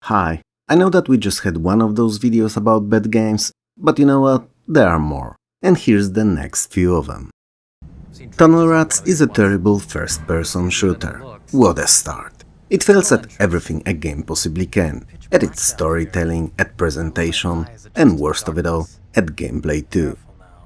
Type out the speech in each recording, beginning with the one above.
Hi, I know that we just had one of those videos about bad games, but you know what? There are more. And here's the next few of them. Tunnel Rats is a terrible first-person shooter. What a start! It fails at everything a game possibly can, at its storytelling, at presentation, and worst of it all, at gameplay too.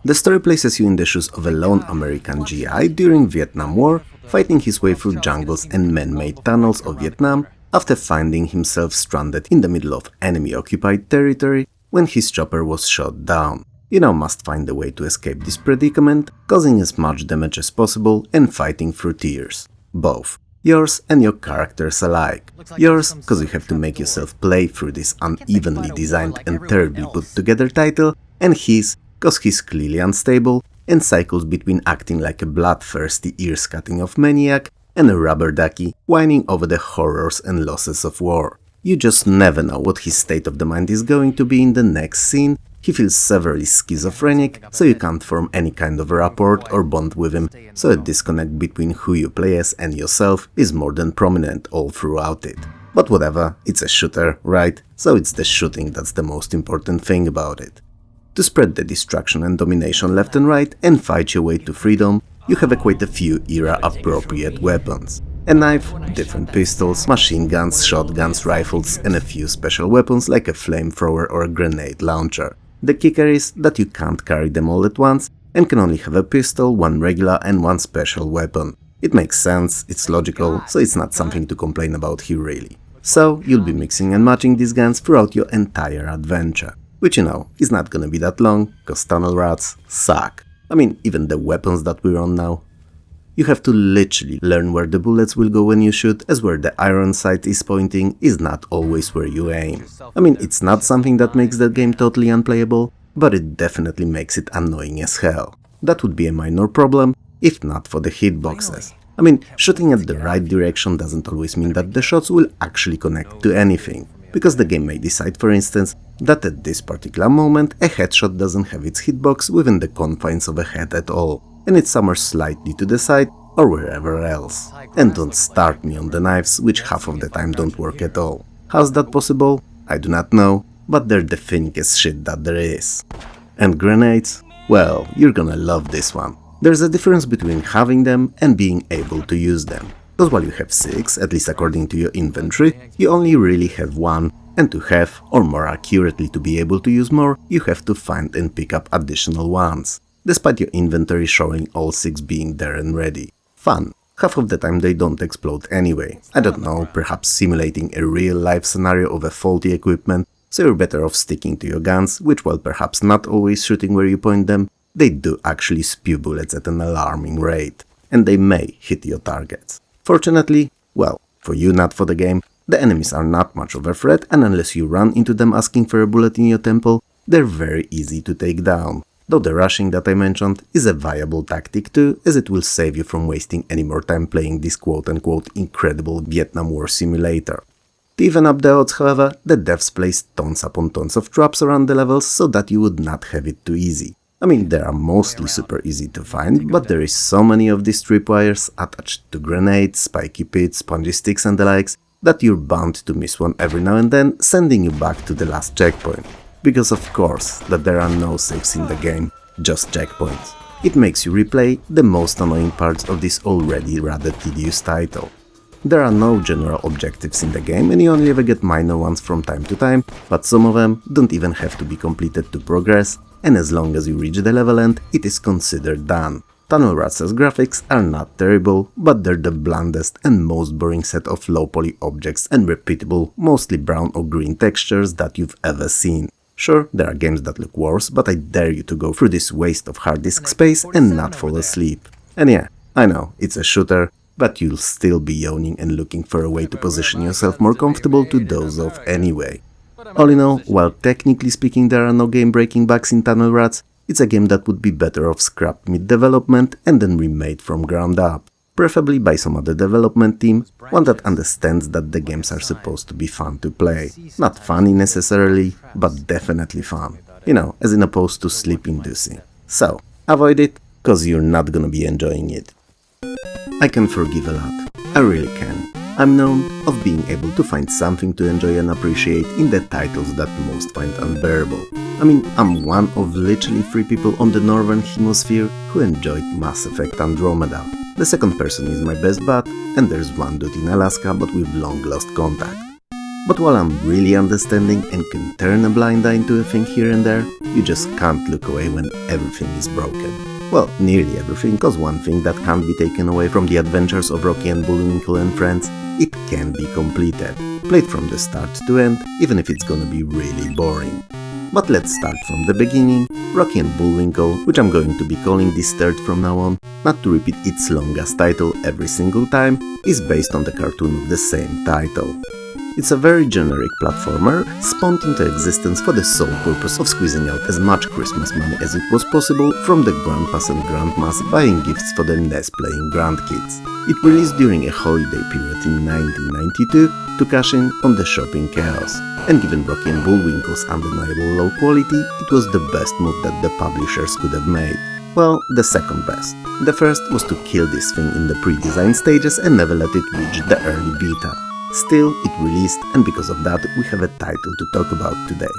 The story places you in the shoes of a lone American GI during Vietnam War, fighting his way through jungles and man-made tunnels of Vietnam after finding himself stranded in the middle of enemy-occupied territory when his chopper was shot down. You now must find a way to escape this predicament, causing as much damage as possible and fighting through tiers. Both. Yours and your characters alike. Yours, cause you have to make yourself play through this unevenly designed and terribly put together title, and his, cause he's clearly unstable and cycles between acting like a bloodthirsty ears-cutting off maniac and a rubber ducky whining over the horrors and losses of war. You just never know what his state of the mind is going to be in the next scene. He feels severely schizophrenic, so you can't form any kind of rapport or bond with him, so a disconnect between who you play as and yourself is more than prominent all throughout it. But whatever, it's a shooter, right? So it's the shooting that's the most important thing about it. To spread the destruction and domination left and right and fight your way to freedom, you have quite a few era-appropriate weapons. A knife, different pistols, machine guns, shotguns, rifles, and a few special weapons like a flamethrower or a grenade launcher. The kicker is that you can't carry them all at once and can only have a pistol, one regular and one special weapon. It makes sense, it's logical, so it's not something to complain about here really. So you'll be mixing and matching these guns throughout your entire adventure. Which you know, is not gonna be that long, cause Tunnel Rats suck. I mean, even the weapons that we're on now. You have to literally learn where the bullets will go when you shoot, as where the iron sight is pointing is not always where you aim. I mean, it's not something that makes the game totally unplayable, but it definitely makes it annoying as hell. That would be a minor problem, if not for the hitboxes. I mean, shooting at the right direction doesn't always mean that the shots will actually connect to anything, because the game may decide, for instance, that at this particular moment a headshot doesn't have its hitbox within the confines of a head at all, and it's somewhere slightly to the side or wherever else. And don't start me on the knives, which half of the time don't work at all. How's that possible? I do not know, but they're the thinkest shit that there is. And grenades? Well, you're gonna love this one. There's a difference between having them and being able to use them. Because while you have 6, at least according to your inventory, you only really have 1, and to have, or more accurately to be able to use more, you have to find and pick up additional ones, despite your inventory showing all 6 being there and ready. Fun. Half of the time they don't explode anyway. I don't know, perhaps simulating a real-life scenario of a faulty equipment, so you're better off sticking to your guns, which while perhaps not always shooting where you point them, they do actually spew bullets at an alarming rate, and they may hit your targets. Fortunately, well, for you not for the game, the enemies are not much of a threat, and unless you run into them asking for a bullet in your temple, they're very easy to take down. Though the rushing that I mentioned is a viable tactic too, as it will save you from wasting any more time playing this quote-unquote incredible Vietnam War simulator. To even up the odds, however, the devs place tons upon tons of traps around the levels so that you would not have it too easy. I mean, they are mostly super easy to find, but there is so many of these tripwires attached to grenades, spiky pits, spongy sticks and the likes that you're bound to miss one every now and then, sending you back to the last checkpoint. Because of course that there are no saves in the game, just checkpoints. It makes you replay the most annoying parts of this already rather tedious title. There are no general objectives in the game and you only ever get minor ones from time to time, but some of them don't even have to be completed to progress, and as long as you reach the level end, it is considered done. Tunnel Rats' graphics are not terrible, but they're the blandest and most boring set of low-poly objects and repeatable, mostly brown or green textures that you've ever seen. Sure, there are games that look worse, but I dare you to go through this waste of hard disk space and not fall asleep. And yeah, I know, it's a shooter, but you'll still be yawning and looking for a way to position yourself more comfortable to doze off anyway. All in all, while technically speaking there are no game-breaking bugs in Tunnel Rats, it's a game that would be better off scrapped mid-development and then remade from ground up. Preferably by some other development team, one that understands that the games are supposed to be fun to play. Not funny necessarily, but definitely fun. You know, as in opposed to sleep-inducing. So, avoid it, cause you're not gonna be enjoying it. I can forgive a lot. I really can. I'm known of being able to find something to enjoy and appreciate in the titles that most find unbearable. I mean, I'm one of literally 3 people on the Northern Hemisphere who enjoyed Mass Effect Andromeda. The second person is my best bud, and there's one dude in Alaska but we've long lost contact. But while I'm really understanding and can turn a blind eye into a thing here and there, you just can't look away when everything is broken. Well, nearly everything, cause one thing that can't be taken away from the adventures of Rocky and Bullwinkle and friends, it can be completed, played from the start to end, even if it's gonna be really boring. But let's start from the beginning. Rocky and Bullwinkle, which I'm going to be calling this third from now on, not to repeat its longest title every single time, is based on the cartoon of the same title. It's a very generic platformer, spawned into existence for the sole purpose of squeezing out as much Christmas money as it was possible from the grandpas and grandmas buying gifts for their NES-playing grandkids. It released during a holiday period in 1992 to cash in on the shopping chaos, and given Rocky and Bullwinkle's undeniable low quality, it was the best move that the publishers could have made. Well, the second best. The first was to kill this thing in the pre-design stages and never let it reach the early beta. Still, it released, and because of that, we have a title to talk about today.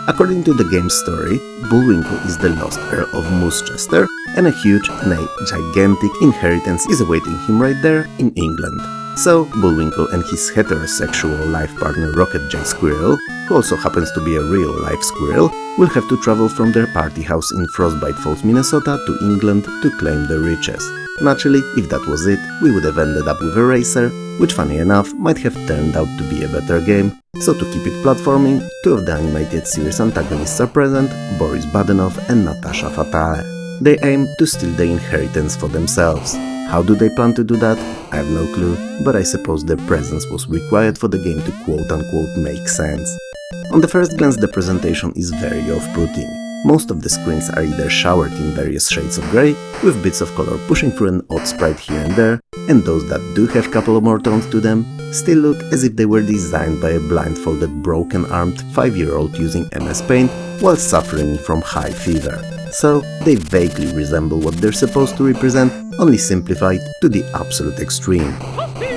According to the game's story, Bullwinkle is the lost Earl of Moosechester, and a huge, nay, gigantic inheritance is awaiting him right there in England. So, Bullwinkle and his heterosexual life partner Rocket J. Squirrel, who also happens to be a real-life squirrel, will have to travel from their party house in Frostbite Falls, Minnesota to England to claim the riches. Naturally, if that was it, we would have ended up with a racer, which funny enough might have turned out to be a better game. So to keep it platforming, 2 of the animated series antagonists are present, Boris Badenov and Natasha Fatale. They aim to steal the inheritance for themselves. How do they plan to do that? I have no clue, but I suppose their presence was required for the game to quote-unquote make sense. On the first glance, the presentation is very off-putting. Most of the screens are either showered in various shades of grey, with bits of color pushing through an odd sprite here and there, and those that do have a couple more tones to them still look as if they were designed by a blindfolded, broken-armed 5-year-old using MS Paint while suffering from high fever. So they vaguely resemble what they're supposed to represent, only simplified to the absolute extreme.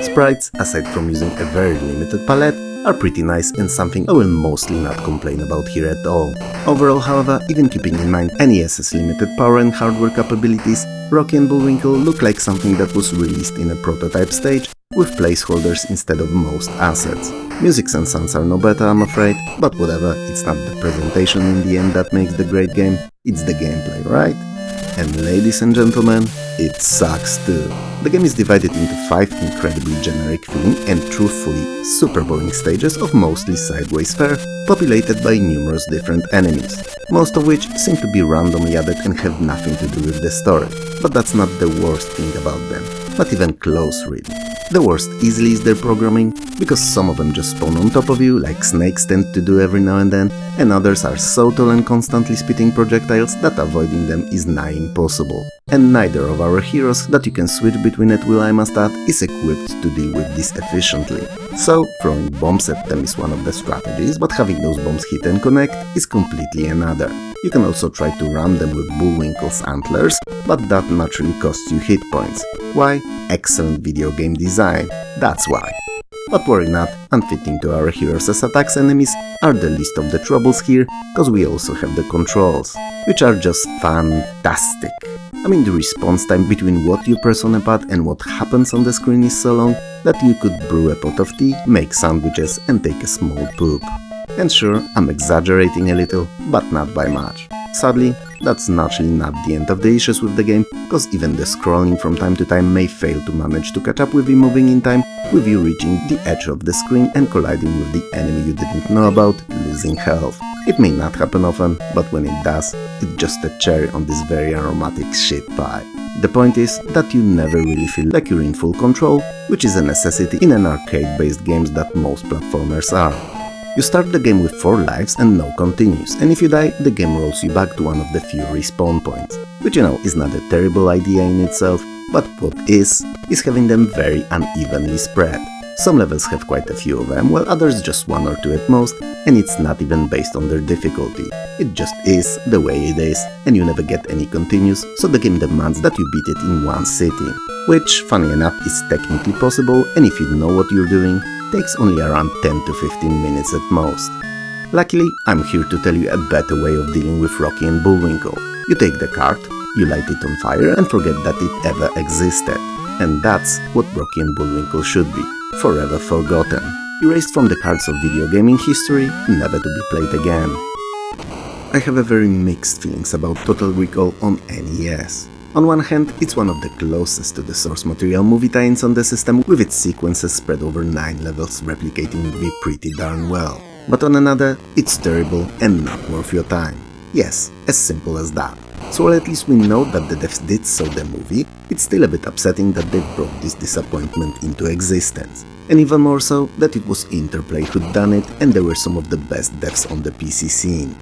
Sprites, aside from using a very limited palette, are pretty nice and something I will mostly not complain about here at all. Overall, however, even keeping in mind NES's limited power and hardware capabilities, Rocky and Bullwinkle look like something that was released in a prototype stage, with placeholders instead of most assets. Music and sounds are no better, I'm afraid, but whatever, it's not the presentation in the end that makes the great game, it's the gameplay, right? And ladies and gentlemen, it sucks too. The game is divided into 5 incredibly generic feeling and truthfully super boring stages of mostly sideways fare, populated by numerous different enemies, most of which seem to be randomly added and have nothing to do with the story. But that's not the worst thing about them, not even close really. The worst easily is their programming, because some of them just spawn on top of you, like snakes tend to do every now and then, and others are so tall and constantly spitting projectiles that avoiding them is nigh impossible. And neither of our heroes that you can switch between at will, I must add, is equipped to deal with this efficiently. So, throwing bombs at them is one of the strategies, but having those bombs hit and connect is completely another. You can also try to ram them with Bullwinkle's antlers, but that naturally costs you hit points. Why? Excellent video game design, that's why. But worry not, unfitting to our heroes as attacks enemies are the least of the troubles here, cause we also have the controls, which are just fantastic. I mean, the response time between what you press on a pad and what happens on the screen is so long that you could brew a pot of tea, make sandwiches and take a small poop. And sure, I'm exaggerating a little, but not by much. Sadly, that's naturally not the end of the issues with the game, cause even the scrolling from time to time may fail to manage to catch up with you moving in time, with you reaching the edge of the screen and colliding with the enemy you didn't know about, losing health. It may not happen often, but when it does, it's just a cherry on this very aromatic shit pie. The point is that you never really feel like you're in full control, which is a necessity in an arcade-based games that most platformers are. You start the game with 4 lives and no continues, and if you die, the game rolls you back to one of the few respawn points, which you know is not a terrible idea in itself, but what is having them very unevenly spread. Some levels have quite a few of them, while others just 1 or 2 at most, and it's not even based on their difficulty. It just is the way it is, and you never get any continues, so the game demands that you beat it in one sitting. which, funny enough, is technically possible, and if you know what you're doing, takes only around 10 to 15 minutes at most. Luckily, I'm here to tell you a better way of dealing with Rocky and Bullwinkle. You take the card, you light it on fire and forget that it ever existed. And that's what Rocky and Bullwinkle should be, forever forgotten. Erased from the cards of video gaming history, never to be played again. I have a very mixed feelings about Total Recall on NES. On one hand, it's one of the closest to the source material movie tie-ins on the system, with its sequences spread over 9 levels replicating the movie pretty darn well. But on another, it's terrible and not worth your time. Yes, as simple as that. So while at least we know that the devs did so the movie, it's still a bit upsetting that they brought this disappointment into existence. And even more so that it was Interplay who'd done it, and they were some of the best devs on the PC scene.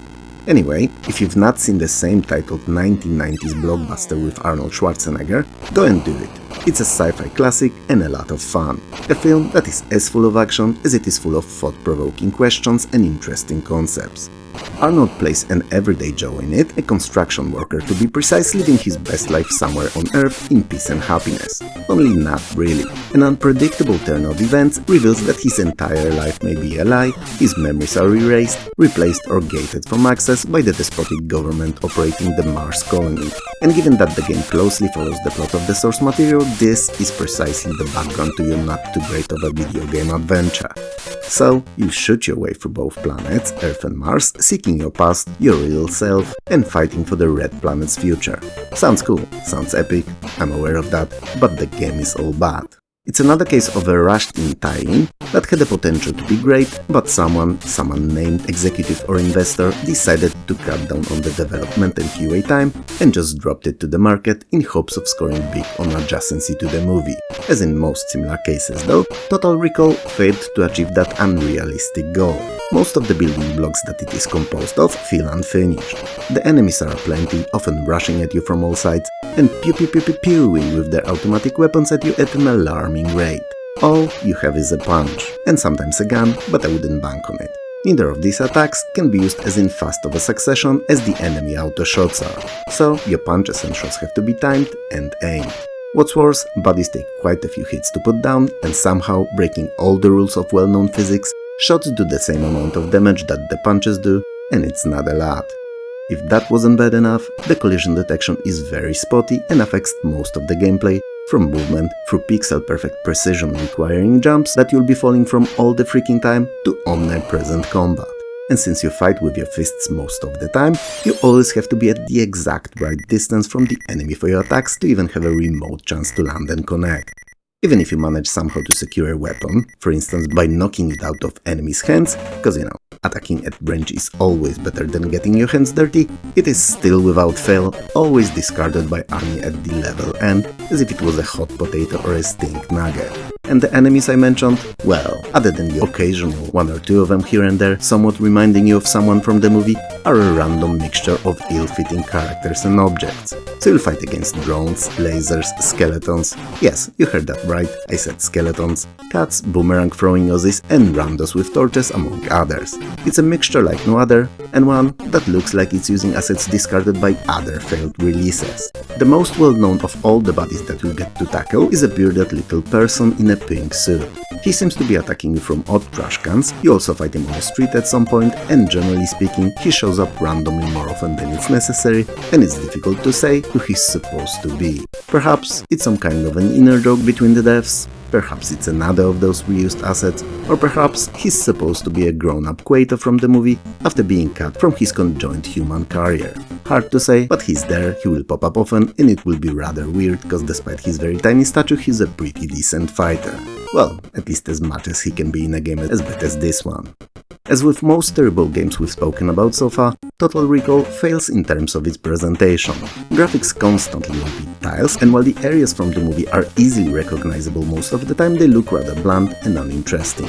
Anyway, if you've not seen the same titled 1990s blockbuster with Arnold Schwarzenegger, go and do it. It's a sci-fi classic and a lot of fun. A film that is as full of action as it is full of thought-provoking questions and interesting concepts. Arnold plays an everyday Joe in it, a construction worker to be precise, living his best life somewhere on Earth in peace and happiness. Only not really. An unpredictable turn of events reveals that his entire life may be a lie, his memories are erased, replaced or gated from access by the despotic government operating the Mars colony. And given that the game closely follows the plot of the source material, this is precisely the background to your not too great of a video game adventure. So, you shoot your way through both planets, Earth and Mars, seeking your past, your real self, and fighting for the Red Planet's future. Sounds cool, sounds epic, I'm aware of that, but the game is all bad. It's another case of a rushed-in tie-in that had the potential to be great, but someone named executive or investor decided to cut down on the development and QA time and just dropped it to the market in hopes of scoring big on adjacency to the movie. As in most similar cases though, Total Recall failed to achieve that unrealistic goal. Most of the building blocks that it is composed of feel unfinished. The enemies are aplenty, often rushing at you from all sides, and pew-pew-pew-pewing with their automatic weapons at you at an alarming rate. All you have is a punch, and sometimes a gun, but I wouldn't bank on it. Neither of these attacks can be used as in fast of a succession as the enemy auto shots are, so your punches and shots have to be timed and aimed. What's worse, bodies take quite a few hits to put down, and somehow, breaking all the rules of well-known physics, shots do the same amount of damage that the punches do, and it's not a lot. If that wasn't bad enough, the collision detection is very spotty and affects most of the gameplay, from movement through pixel-perfect precision requiring jumps that you'll be falling from all the freaking time to omnipresent combat. And since you fight with your fists most of the time, you always have to be at the exact right distance from the enemy for your attacks to even have a remote chance to land and connect. Even if you manage somehow to secure a weapon, for instance by knocking it out of enemies' hands, because you know, attacking at range is always better than getting your hands dirty, it is still without fail always discarded by Arnie at the level end, as if it was a hot potato or a stink nugget. And the enemies I mentioned, well, other than the occasional one or two of them here and there, somewhat reminding you of someone from the movie, are a random mixture of ill-fitting characters and objects. So you'll fight against drones, lasers, skeletons, yes, you heard that right, I said skeletons, cats, boomerang-throwing Aussies, and randos with torches, among others. It's a mixture like no other, and one that looks like it's using assets discarded by other failed releases. The most well-known of all the bodies that you get to tackle is a bearded little person in a pink suit. He seems to be attacking you from odd trash cans, you also fight him on the street at some point, and generally speaking, he shows up randomly more often than it's necessary, and it's difficult to say who he's supposed to be. Perhaps it's some kind of an inner joke between the devs, perhaps it's another of those reused assets, or perhaps he's supposed to be a grown-up Quato from the movie after being cut from his conjoined human carrier. Hard to say, but he's there, he will pop up often, and it will be rather weird, cause despite his very tiny stature, he's a pretty decent fighter. Well, at least as much as he can be in a game as bad as this one. As with most terrible games we've spoken about so far, Total Recall fails in terms of its presentation. Graphics constantly repeat tiles, and while the areas from the movie are easily recognizable most of the time, they look rather bland and uninteresting.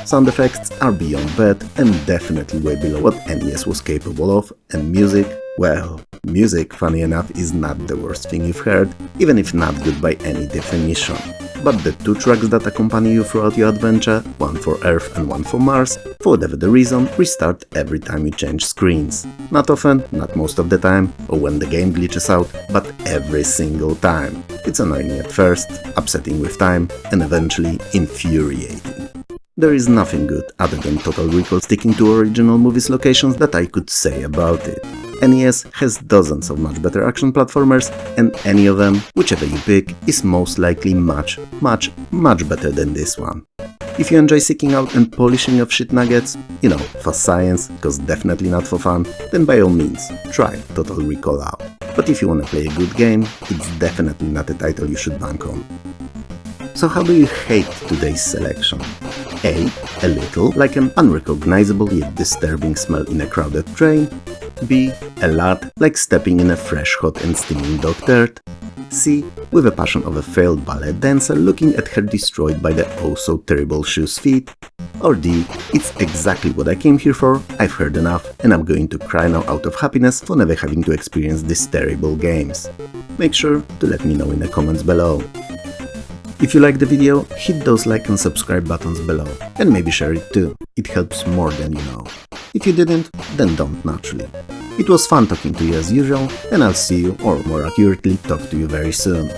Sound effects are beyond bad and definitely way below what NES was capable of, and music, well, music, funny enough, is not the worst thing you've heard, even if not good by any definition. but the two tracks that accompany you throughout your adventure, one for Earth and one for Mars, for whatever the reason, restart every time you change screens. Not often, not most of the time, or when the game glitches out, but every single time. It's annoying at first, upsetting with time, and eventually infuriating. There is nothing good other than Total Recall sticking to original movies' locations that I could say about it. NES has dozens of much better action platformers, and any of them, whichever you pick, is most likely much better than this one. If you enjoy seeking out and polishing of shit nuggets, you know, for science, cause definitely not for fun, then by all means, try Total Recall out. But if you wanna play a good game, it's definitely not a title you should bank on. So how do you hate today's selection? A little, like an unrecognizable yet disturbing smell in a crowded train. B, a lot, like stepping in a fresh, hot and steaming dog turd. C, with a passion of a failed ballet dancer looking at her destroyed by the oh-so-terrible shoes feet. Or D, it's exactly what I came here for, I've heard enough, and I'm going to cry now out of happiness for never having to experience these terrible games. Make sure to let me know in the comments below. If you liked the video, hit those like and subscribe buttons below, and maybe share it too, it helps more than you know. If you didn't, then don't naturally. It was fun talking to you as usual, and I'll see you, or more accurately, talk to you very soon.